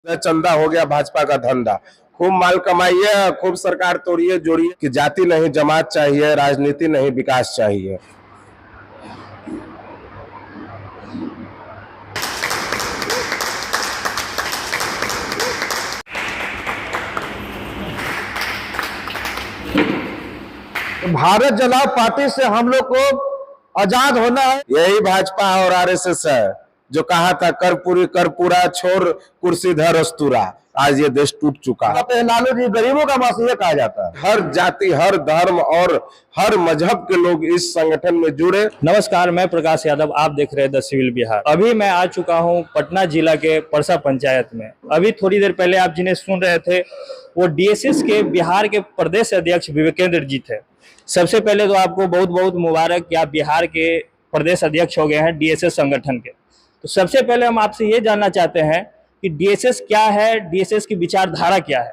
चंदा हो गया भाजपा का धंधा। खूब माल कमाइए, खूब सरकार तोड़िए जोड़िए कि जाति नहीं जमात चाहिए, राजनीति नहीं विकास चाहिए। भारत जनता पार्टी से हम लोग को आजाद होना है। यही भाजपा और आरएसएस है जो कहा था कर्पूरी कर्पूरा छोड़ कुर्सी धर अस्तूरा। आज ये देश टूट चुका है। लालू जी गरीबों का मसीहा कहा जाता है। हर जाति, हर धर्म और हर मजहब के लोग इस संगठन में जुड़े। नमस्कार, मैं प्रकाश यादव, आप देख रहे हैं द सिविल बिहार। अभी मैं आ चुका हूं पटना जिला के परसा पंचायत में। अभी थोड़ी देर पहले आप जिन्हें सुन रहे थे वो डीएसएस के बिहार के प्रदेश अध्यक्ष विवेकेंद्र जी थे। सबसे पहले तो आपको बहुत बहुत मुबारक कि आप बिहार के प्रदेश अध्यक्ष हो गए हैं डीएसएस संगठन के। तो सबसे पहले हम आपसे ये जानना चाहते हैं कि डीएसएस क्या है, डीएसएस की विचारधारा क्या है।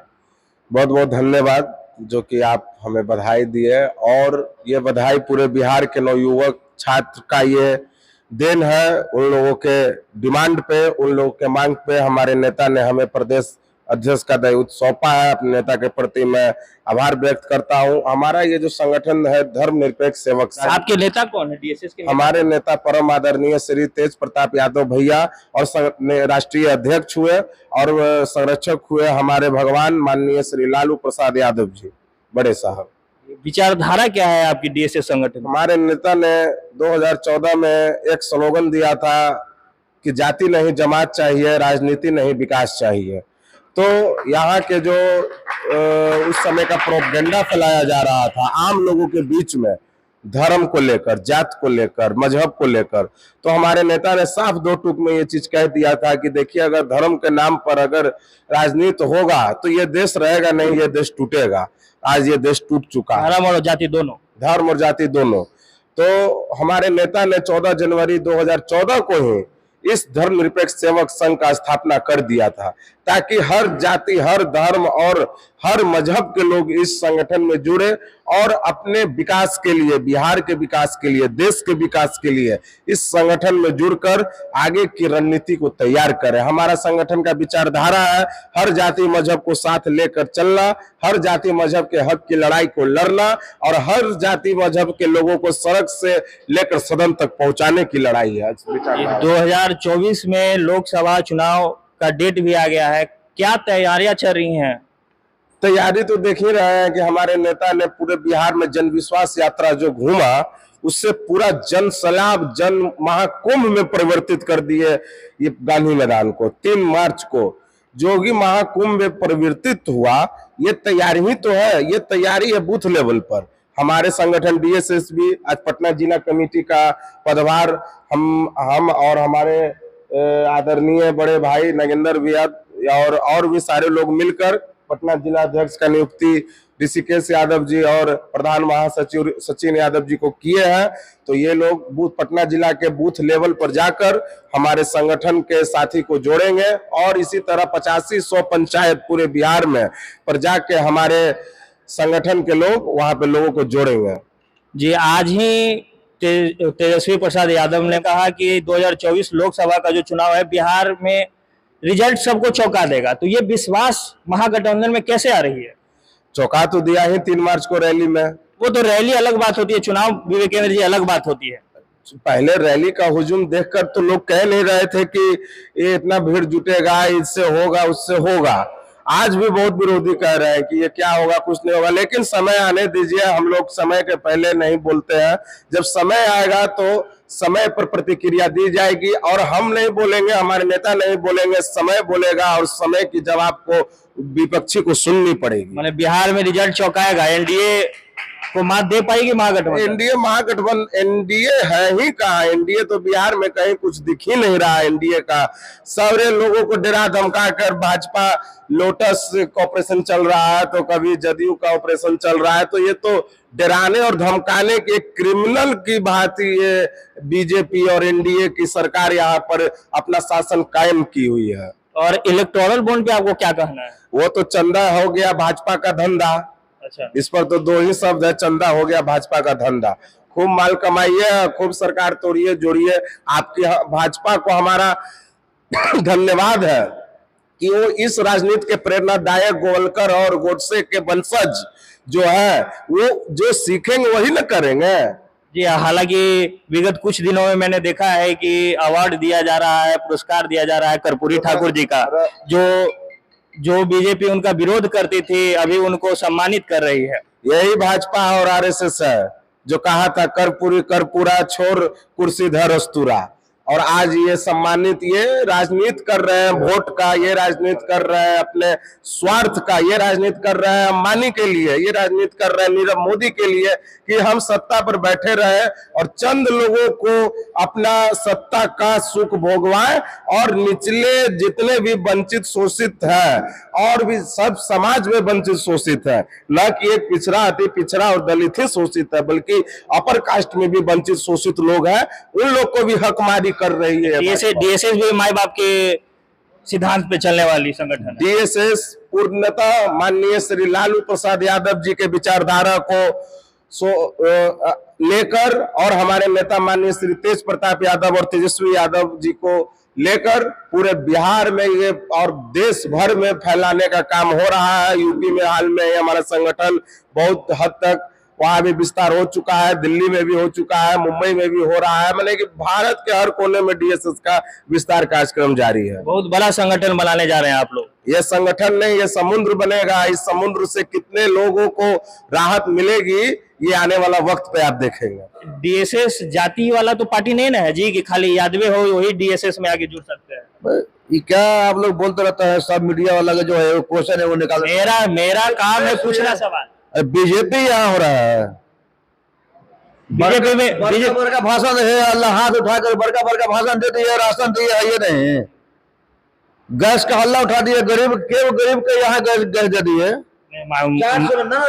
बहुत बहुत धन्यवाद जो कि आप हमें बधाई दिए, और ये बधाई पूरे बिहार के नवयुवक छात्र का ये देन है। उन लोगों के डिमांड पे, उन लोगों के मांग पे हमारे नेता ने हमें प्रदेश अध्यक्ष का दायित्व सौंपा है। अपने नेता के प्रति मैं आभार व्यक्त करता हूं। हमारा ये जो संगठन है धर्मनिरपेक्ष सेवक संघ। आपके नेता कौन है डीएसएस के? हमारे नेता परम आदरणीय श्री तेज प्रताप यादव भैया और राष्ट्रीय अध्यक्ष हुए और संरक्षक हुए हमारे भगवान माननीय श्री लालू प्रसाद यादव जी बड़े साहब। विचारधारा क्या है आपकी डीएसएस संगठन? हमारे नेता ने 2014 में एक स्लोगन दिया था कि जाति नहीं जमात चाहिए, राजनीति नहीं विकास चाहिए। तो यहाँ के जो उस समय का प्रोपेगेंडा फैलाया जा रहा था आम लोगों के बीच में, धर्म को लेकर, जात को लेकर, मजहब को लेकर, तो हमारे नेता ने साफ दो टूक में ये चीज कह दिया था कि देखिए, अगर धर्म के नाम पर अगर राजनीति होगा तो ये देश रहेगा नहीं, ये देश टूटेगा। आज ये देश टूट चुका है। धर्म और जाति दोनों, धर्म और जाति दोनों। तो हमारे नेता ने 14 जनवरी 2014 को ही इस धर्मनिरपेक्ष सेवक संघ का स्थापना कर दिया था, ताकि हर जाति, हर धर्म और हर मजहब के लोग इस संगठन में जुड़े और अपने विकास के लिए, बिहार के विकास के लिए, देश के विकास के लिए इस संगठन में जुड़कर आगे की रणनीति को तैयार करें। हमारा संगठन का विचारधारा है हर जाति मजहब को साथ लेकर चलना, हर जाति मजहब के हक की लड़ाई को लड़ना और हर जाति मजहब के लोगों को सड़क से लेकर सदन तक पहुंचाने की लड़ाई है। 2024 में लोकसभा चुनाव का डेट भी आ गया है, क्या तैयारियां चल रही हैं? तैयारी तो देख ही रहे हैं कि हमारे नेता ने पूरे बिहार में जन विश्वास यात्रा जो घूमा उससे पूरा जन सैलाब, जन महाकुंभ में परिवर्तित कर दिए ये गांधी मैदान को। 3 मार्च को जो भी महाकुंभ में परिवर्तित हुआ, ये तैयारी ही तो है। ये तैयारी है बूथ लेवल पर। हमारे संगठन डीएसएस भी आज पटना जिला कमेटी का पदभार हम और हमारे आदरणीय बड़े भाई नगेंद्र भैया और भी सारे लोग मिलकर पटना जिला अध्यक्ष का नियुक्ति ऋषिकेश यादव जी और प्रधान महासचिव सचिन यादव जी को किए हैं। तो ये लोग बूथ, पटना जिला के बूथ लेवल पर जाकर हमारे संगठन के साथी को जोड़ेंगे और इसी तरह 85-100 पंचायत पूरे बिहार में पर जाके हमारे संगठन के लोग वहां पे लोगों को जोड़ेंगे। जी, आज ही तेजस्वी प्रसाद यादव ने कहा कि 2024 लोकसभा का जो चुनाव है बिहार में रिजल्ट सबको चौंका देगा। तो ये विश्वास महागठबंधन में कैसे आ रही है? चौंका तो दिया ही 3 मार्च को रैली में। वो तो रैली अलग बात होती है, चुनाव विवेकेंद्र जी अलग बात होती है। पहले रैली का हुजूम देखकर तो लोग कह नहीं रहे थे कि ये इतना भीड़ जुटेगा, इससे होगा, उससे होगा। आज भी बहुत विरोधी कह रहे हैं कि ये क्या होगा, कुछ नहीं होगा। लेकिन समय आने दीजिए, हम लोग समय के पहले नहीं बोलते हैं। जब समय आएगा तो समय पर प्रतिक्रिया दी जाएगी और हम नहीं बोलेंगे, हमारे नेता नहीं बोलेंगे, समय बोलेगा और समय की जवाब को विपक्षी को सुननी पड़ेगी। मैंने बिहार में रिजल्ट चौंकाएगा, एनडीए को मात दे पाएगी महागठबंधन? एनडीए है ही कहाँ? एनडीए तो बिहार में कहीं कुछ दिख ही नहीं रहा। एनडीए का सारे लोगों को डरा धमका कर भाजपा लोटस का ऑपरेशन चल रहा है, तो कभी जदयू का ऑपरेशन चल रहा है। तो ये तो डराने और धमकाने के क्रिमिनल की भांति ये बीजेपी और एनडीए की सरकार यहाँ पर अपना शासन कायम की हुई है। और इलेक्टोरल बॉन्ड पे आपको क्या कहना है? वो तो चंदा हो गया भाजपा का धंधा। अच्छा, इस पर तो 2 ही शब्द है, चंदा हो गया भाजपा का धंधा। खूब माल कमाइए, खूब सरकार तोड़िए जोड़िए। आपकी भाजपा को हमारा धन्यवाद है कि वो इस राजनीति के प्रेरणादायक गोवलकर और गोडसे के वंशज जो है वो जो सीखेंगे वही ना करेंगे। जी, हालांकि विगत कुछ दिनों में मैंने देखा है कि अवार्ड दिया जा रहा है, पुरस्कार दिया जा रहा है कर्पूरी ठाकुर जी का, जो जो बीजेपी उनका विरोध करती थी अभी उनको सम्मानित कर रही है। यही भाजपा और आरएसएस है जो कहा था कर्पूरी कर्पूरा छोड़ कुर्सी धर अस्तूरा, और आज ये सम्मानित, ये राजनीति कर रहे हैं वोट का, ये राजनीति कर रहे हैं अपने स्वार्थ का, ये राजनीति कर रहे हैं अंबानी के लिए, ये राजनीति कर रहे हैं नीरव मोदी के लिए कि हम सत्ता पर बैठे रहे और चंद लोगों को अपना सत्ता का सुख भोगवाएं और निचले जितने भी वंचित शोषित हैं और भी सब समाज में वंचित शोषित है, न कि एक पिछड़ा अति पिछड़ा और दलित ही शोषित है बल्कि अपर कास्ट में भी वंचित शोषित लोग हैं, उन लोग को भी हकमारी कर रही है। डीएसएस भी माई बाप के सिद्धांत पे चलने वाली संगठन है। डीएसएस पूर्णतः माननीय श्री लालू प्रसाद यादव जी के विचारधारा को लेकर और हमारे नेता माननीय श्री तेज प्रताप यादव और तेजस्वी यादव जी को लेकर पूरे बिहार में ये और देश भर में फैलाने का काम हो रहा है। यूपी में हाल में हमारा संगठन बहुत हद तक वहां भी विस्तार हो चुका है, दिल्ली में भी हो चुका है, मुंबई में भी हो रहा है, मतलब कि भारत के हर कोने में डीएसएस का विस्तार कार्यक्रम जारी है। बहुत बड़ा संगठन बनाने जा रहे हैं आप लोग। ये संगठन नहीं, ये समुद्र बनेगा। इस समुद्र से कितने लोगों को राहत मिलेगी ये आने वाला वक्त पे आप देखेंगे। डीएसएस जाति वाला तो पार्टी नहीं ना है जी कि खाली यादवे हो वही डीएसएस में आगे जुड़ सकते हैं। ये क्या आप लोग बोलते रहता है, सब मीडिया वाला का जो है क्वेश्चन है वो निकाल। मेरा काम है पूछना सवाल। बीजेपी यहाँ हो रहा है, बीजेपी में बीजेपी का भाषण है, अल्लाह हाथ उठाकर बड़का बड़का भाषण दे दिया, राशन दिया, ये नहीं गैस का हल्ला उठा दिया, गरीब के यहाँ गैस दे दिए।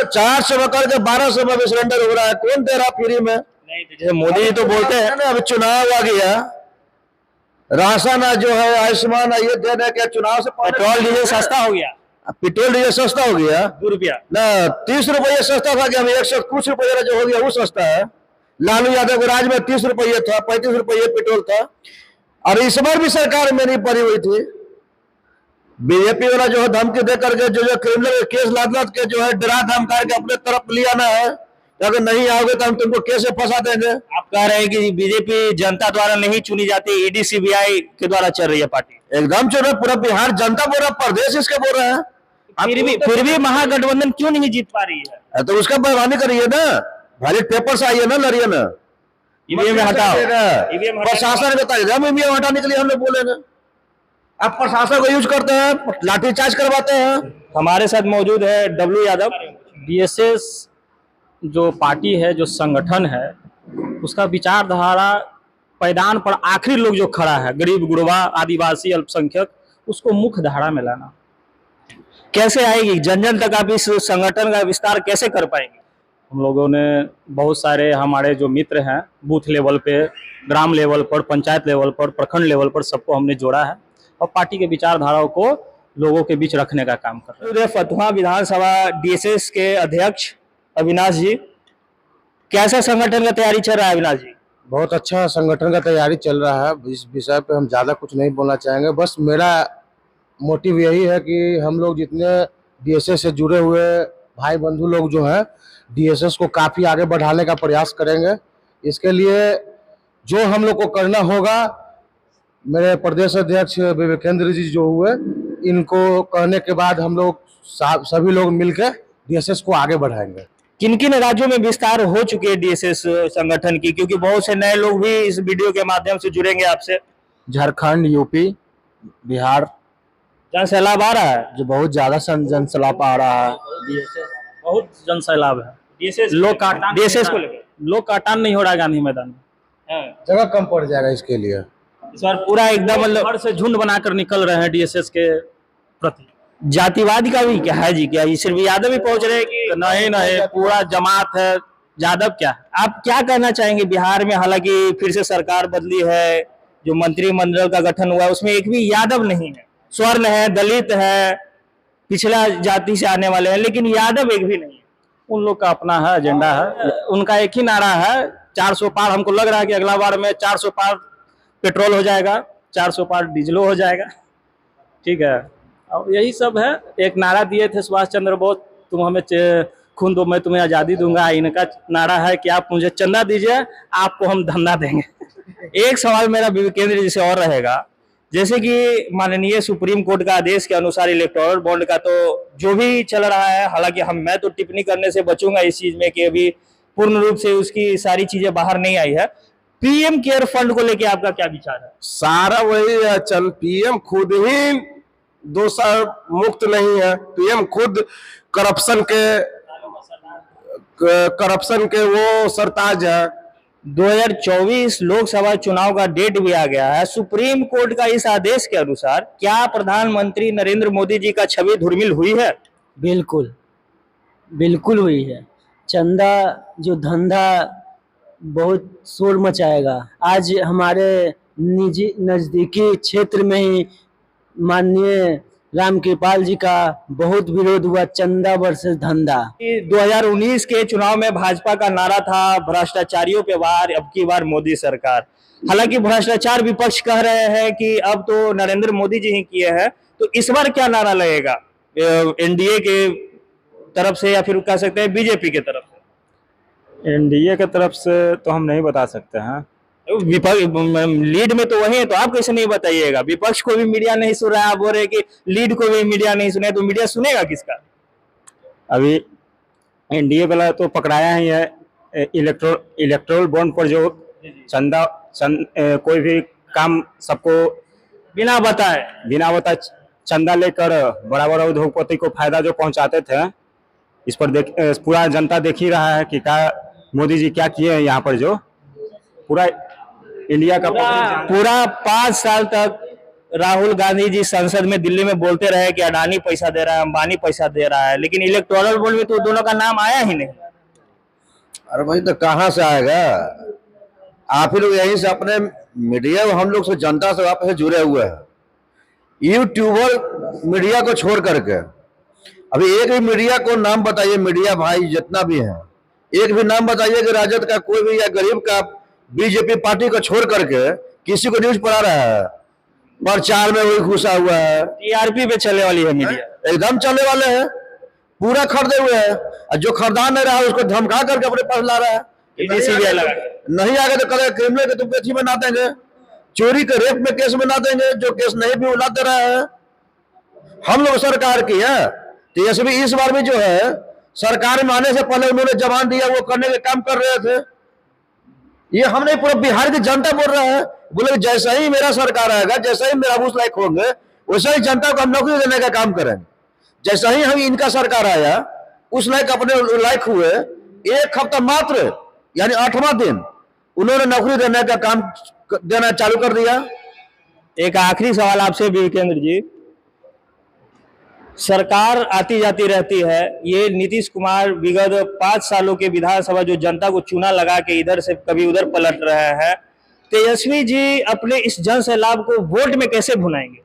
400 करके 1200 में सिलेंडर हो रहा है, कौन दे रहा फ्री में? नहीं, जैसे मोदी जी तो बोलते हैं ना अभी चुनाव आ गया, राशन जो है आयुष्मान ये देने के चुनाव से पेट्रोल डीजल सस्ता हो गया। पेट्रोल डीजल सस्ता हो गया, 2 रुपया ना 30 रुपये सस्ता था कि अभी 100 कुछ रुपये जो हो गया वो सस्ता है। लालू यादव के राज में 30 रुपये था, 35 रुपये पेट्रोल था, और इस बार भी सरकार में नहीं पड़ी हुई थी। बीजेपी वाला जो है धमकी दे करके जो क्रिमिनल केस लाद के जो है डरा धमका के अपने तरफ लिया ना है, अगर नहीं आओगे तो हम तुमको केस में फंसा देंगे। आप कह रहे हैं कि बीजेपी जनता द्वारा नहीं चुनी जाती, ईडी सीबीआई के द्वारा चल रही है पार्टी। एकदम चल रहा, पूरा बिहार जनता बोल रहा, प्रदेश इसके बोल रहे हैं। फिर भी महागठबंधन क्यों नहीं जीत पा रही है? तो उसका बदनामी करिए ना, बैलेट पेपर से आइए ना, लड़िए ना, ईवीएम हटाओ, प्रशासन बताइएगा। ईवीएम हटाने के लिए हम लोग बोलेंगे, आप प्रशासन को यूज करते हैं, लाठीचार्ज करवाते हैं। हमारे साथ मौजूद है डब्ल्यू यादव। डीएसएस जो पार्टी है, जो संगठन है, उसका विचारधारा पैदान पर आखिरी लोग जो खड़ा है, गरीब गुरबा आदिवासी अल्पसंख्यक, उसको मुख्य धारा में लाना कैसे आएगी? जन जन तक आप इस संगठन का विस्तार कैसे कर पाएंगे? हम लोगों ने बहुत सारे हमारे जो मित्र हैं बूथ लेवल पे, ग्राम लेवल पर, पंचायत लेवल पर, प्रखंड लेवल पर, सबको हमने जोड़ा है और पार्टी के विचारधाराओं को लोगों के बीच रखने का काम कर रहे हैं। फतुहा विधानसभा डीएसएस के अध्यक्ष अविनाश जी, कैसा संगठन का तैयारी चल रहा है अविनाश जी? बहुत अच्छा संगठन का तैयारी चल रहा है। इस विषय पे हम ज़्यादा कुछ नहीं बोलना चाहेंगे, बस मेरा मोटिव यही है कि हम लोग जितने डीएसएस से जुड़े हुए भाई बंधु लोग जो हैं, डीएसएस को काफ़ी आगे बढ़ाने का प्रयास करेंगे। इसके लिए जो हम लोग को करना होगा, मेरे प्रदेश अध्यक्ष विवेकेंद्र जी जो हुए, इनको कहने के बाद हम लोग सभी लोग मिलकर डीएसएस को आगे बढ़ाएंगे। किन किन राज्यों में विस्तार हो चुके हैं डीएसएस संगठन की, क्योंकि बहुत से नए लोग भी इस वीडियो के माध्यम से जुड़ेंगे आपसे? झारखंड, यूपी, बिहार जन सैलाब आ रहा है, जो बहुत ज्यादा जन सैलाब आ रहा है। बहुत जन सैलाब है। डीएसएस को लेकर लोग काटान नहीं हो रहा है गांधी मैदान में, जगह कम पड़ जाएगा। इसके लिए इस बार पूरा एकदम घर से झुंड बनाकर निकल रहे हैं डीएसएस के प्रति। जातिवाद का भी क्या है जी? क्या सिर्फ यादव ही पहुंच रहे हैं कि नहीं, पूरा जमात है। यादव क्या है? आप क्या कहना चाहेंगे? बिहार में हालांकि फिर से सरकार बदली है, जो मंत्रिमंडल का गठन हुआ है उसमें एक भी यादव नहीं है, स्वर्ण है, दलित है, पिछला जाति से आने वाले हैं, लेकिन यादव एक भी नहीं है। उन लोग का अपना है एजेंडा है, उनका एक ही नारा है 400 पार। हमको लग रहा है कि अगला बार में 400 पार पेट्रोल हो जाएगा, 400 पार डीजलो हो जाएगा। ठीक है, और यही सब है। एक नारा दिए थे सुभाष चंद्र बोस, तुम हमें खून दो मैं तुम्हें आज़ादी दूंगा। इनका नारा है कि आप मुझे चंदा दीजिए, आपको हम धंधा देंगे। एक सवाल मेरा विवेकेंद्र जी से और रहेगा, जैसे कि माननीय सुप्रीम कोर्ट का आदेश के अनुसार इलेक्टोरल बॉन्ड का तो जो भी चल रहा है, हालांकि मैं तो टिप्पणी करने से बचूंगा इस चीज में कि अभी पूर्ण रूप से उसकी सारी चीजें बाहर नहीं आई है। पीएम केयर फंड को लेके आपका क्या विचार है? सारा वही है, चल पीएम खुद ही दोषर मुक्त नहीं है। पीएम खुद करप्शन के वो सरताज है। 2024 लोकसभा चुनाव का डेट भी आ गया है। सुप्रीम कोर्ट का इस आदेश के अनुसार क्या प्रधानमंत्री नरेंद्र मोदी जी का छवि धूमिल हुई है? बिल्कुल बिल्कुल हुई है। चंदा जो धंधा बहुत शोर मचाएगा। आज हमारे निजी नज़दीकी क्षेत्र में ही माननीय रामकृपाल जी का बहुत विरोध हुआ, चंदा वर्सेस धंधा। 2019 के चुनाव में भाजपा का नारा था भ्रष्टाचारियों पे वार, अब की बार मोदी सरकार। हालांकि भ्रष्टाचार विपक्ष कह रहे हैं कि अब तो नरेंद्र मोदी जी ही किए हैं, तो इस बार क्या नारा लगेगा एनडीए के तरफ से या फिर कह सकते हैं बीजेपी के तरफ से? एनडीए की तरफ से तो हम नहीं बता सकते हैं। विपक्ष लीड में तो वही है, तो आप कैसे नहीं बताइएगा? विपक्ष को भी मीडिया नहीं सुन रहा है, आप बोल रहे कि लीड को भी मीडिया नहीं सुने, तो मीडिया सुनेगा किसका? अभी एनडीए वाला तो पकड़ाया ही है। इलेक्ट्रोल बॉन्ड पर जो कोई भी काम सबको बिना बताए चंदा लेकर बड़ा बड़ा उद्योगपति को फायदा जो पहुंचाते थे, इस पर पूरा जनता देख ही रहा है कि क्या मोदी जी क्या किए हैं। यहाँ पर जो पूरा इंडिया का पूरा 5 साल तक राहुल गांधी जी संसद में दिल्ली में बोलते रहे कि अडानी पैसा दे रहा है, अंबानी पैसा दे रहा है, लेकिन इलेक्टोरल बॉन्ड में तो दोनों का नाम आया ही नहीं। अरे भाई तो कहाँ से आएगा? आप ही लोग यहीं से अपने मीडिया, हम लोग से जनता से आपस से जुड़े हुए हैं। यूट्यूबर मीडिया को छोड़ करके अभी एक भी मीडिया को नाम बताइए, मीडिया भाई जितना भी है, एक भी नाम बताइए कि राजद का कोई भी या गरीब का बीजेपी पार्टी को छोड़ करके किसी को न्यूज पढ़ा रहा है। प्रचार में वही घुसा हुआ है, टीआरपी पे चलने वाली है मीडिया, एकदम चलने वाले हैं, पूरा खरीदे हुए हैं। और जो खरीदा नहीं रहा है उसको धमका करके अपने पास ला रहा है। नहीं आगे तो कल क्रिमिनल के तुम केस में ना देंगे, चोरी के रेप में केस में ना देंगे, जो केस नहीं भी उला दे रहा है। हम लोग सरकार की है, तेजस्वी इस बार भी जो है सरकार में आने से पहले उन्होंने जवान दिया, वो करने के काम कर रहे थे। ये हम नहीं, पूरा बिहार की जनता बोल रहा है, बोले जैसा ही मेरा सरकार आएगा, जैसा ही मेरा उस लायक होंगे, वैसा ही जनता को हम नौकरी देने का काम करेंगे। जैसा ही हम इनका सरकार आया, उस लायक अपने लायक हुए, 1 हफ्ता मात्र यानी 8वां दिन उन्होंने नौकरी देने का काम देना चालू कर दिया। एक आखिरी सवाल आपसे विवेकेंद्र जी, सरकार आती जाती रहती है, ये नीतीश कुमार विगत 5 सालों के विधानसभा जो जनता को चूना लगा के इधर से कभी उधर पलट रहे हैं, तेजस्वी जी अपने इस जन सैलाब को वोट में कैसे भुनाएंगे?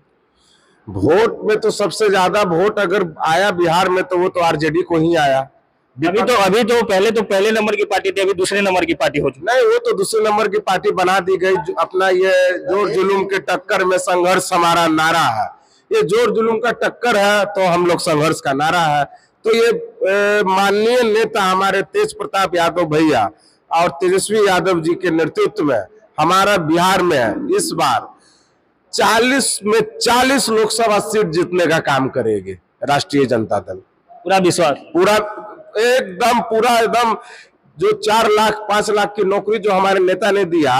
वोट में तो सबसे ज्यादा वोट अगर आया बिहार में तो वो तो आरजेडी को ही आया। अभी तो पहले नंबर की पार्टी थी, अभी दूसरे नंबर की पार्टी हो चुकी। नहीं, वो तो दूसरे नंबर की पार्टी बना दी गई। अपना ये जोर जुलूम के टक्कर में संघर्ष हमारा नारा है, ये जोर जुलूम का टक्कर है तो हम लोग संघर्ष का नारा है। तो ये माननीय नेता हमारे तेज प्रताप यादव भैया और तेजस्वी यादव जी के नेतृत्व में हमारा बिहार में इस बार 40 में 40 लोकसभा सीट जीतने का काम करेगी राष्ट्रीय जनता दल। पूरा विश्वास, पूरा एकदम जो 4 लाख 5 लाख की नौकरी जो हमारे नेता ने दिया,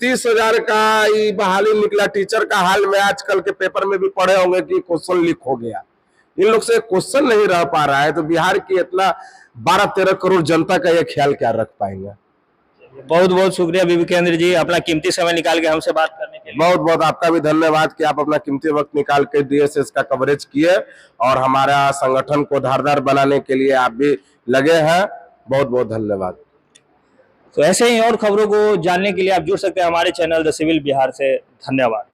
30,000 का ये बहाली निकला टीचर का। हाल में आजकल के पेपर में भी पढ़े होंगे कि क्वेश्चन लीक हो गया। इन लोग से क्वेश्चन नहीं रह पा रहा है, तो बिहार की इतना 12-13 करोड़ जनता का ये ख्याल क्या रख पाएंगे। बहुत बहुत शुक्रिया विवेकेंद्र जी, अपना कीमती समय निकाल के हमसे बात करने के लिए। बहुत बहुत आपका भी धन्यवाद कि आप अपना कीमती वक्त निकाल के डीएसएस का कवरेज किए और हमारा संगठन को धारदार बनाने के लिए आप भी लगे हैं। बहुत बहुत धन्यवाद। तो ऐसे ही और खबरों को जानने के लिए आप जुड़ सकते हैं हमारे चैनल द सिविल बिहार से। धन्यवाद।